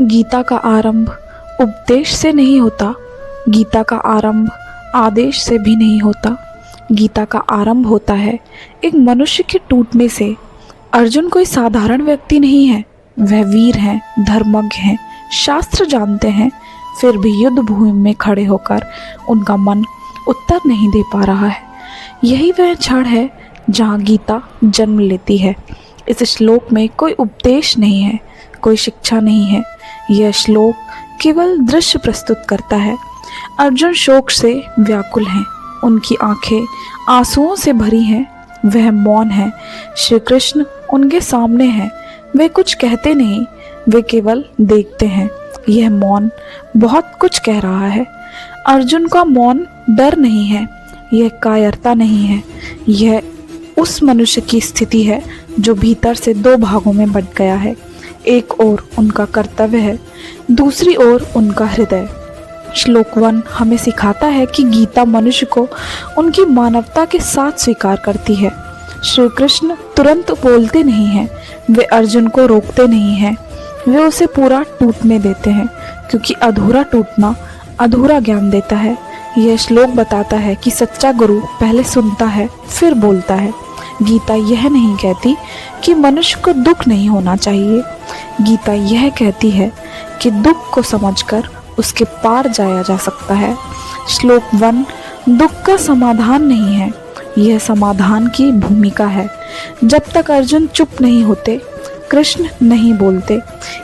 गीता का आरंभ उपदेश से नहीं होता, गीता का आरंभ आदेश से भी नहीं होता। गीता का आरंभ होता है एक मनुष्य के टूटने से। अर्जुन कोई साधारण व्यक्ति नहीं है, वह वीर हैं, धर्मज्ञ हैं, शास्त्र जानते हैं, फिर भी युद्ध भूमि में खड़े होकर उनका मन उत्तर नहीं दे पा रहा है। यही वह क्षण है जहाँ गीता जन्म लेती है। इस श्लोक में कोई उपदेश नहीं है, कोई शिक्षा नहीं है। यह श्लोक केवल दृश्य प्रस्तुत करता है। अर्जुन शोक से व्याकुल हैं, उनकी आंखें आंसुओं से भरी हैं, वह मौन है। श्री कृष्ण उनके सामने हैं, वे कुछ कहते नहीं, वे केवल देखते हैं। यह मौन बहुत कुछ कह रहा है। अर्जुन का मौन डर नहीं है, यह कायरता नहीं है, यह उस मनुष्य की स्थिति है जो भीतर से दो भागों में बंट गया है। एक ओर उनका कर्तव्य है, दूसरी ओर उनका हृदय। श्लोक 1 हमें सिखाता है कि गीता मनुष्य को उनकी मानवता के साथ स्वीकार करती है। श्री कृष्ण तुरंत बोलते नहीं हैं, वे अर्जुन को रोकते नहीं हैं, वे उसे पूरा टूटने देते हैं, क्योंकि अधूरा टूटना अधूरा ज्ञान देता है। यह श्लोक बताता है कि सच्चा गुरु पहले सुनता है फिर बोलता है। गीता यह नहीं कहती कि मनुष्य को दुख नहीं होना चाहिए, गीता यह कहती है कि दुख को समझकर उसके पार जाया जा सकता है। श्लोक 1 दुख का समाधान नहीं है, यह समाधान की भूमिका है। जब तक अर्जुन चुप नहीं होते, कृष्ण नहीं बोलते।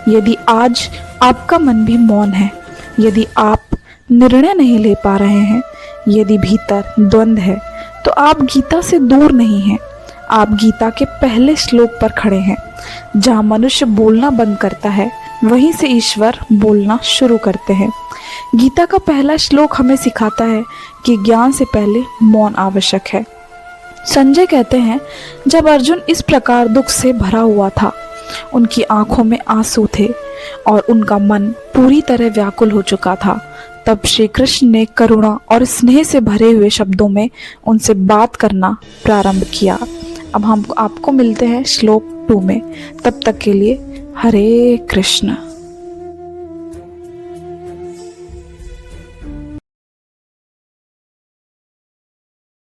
यदि आज आपका मन भी मौन है, यदि आप निर्णय नहीं ले पा रहे हैं, यदि भीतर द्वंद्व है, तो आप गीता से दूर नहीं हैं। आप गीता के पहले श्लोक पर खड़े हैं। जहाँ मनुष्य बोलना बंद करता है, वहीं से ईश्वर बोलना शुरू करते हैं। गीता का पहला श्लोक हमें सिखाता है कि ज्ञान से पहले मौन आवश्यक है। संजय कहते हैं, जब अर्जुन इस प्रकार दुख से भरा हुआ था, उनकी आंखों में आंसू थे और उनका मन पूरी तरह व्याकुल हो चुका था, तब श्री कृष्ण ने करुणा और स्नेह से भरे हुए शब्दों में उनसे बात करना प्रारंभ किया। अब हम आपको मिलते हैं श्लोक 2 में। तब तक के लिए हरे कृष्ण।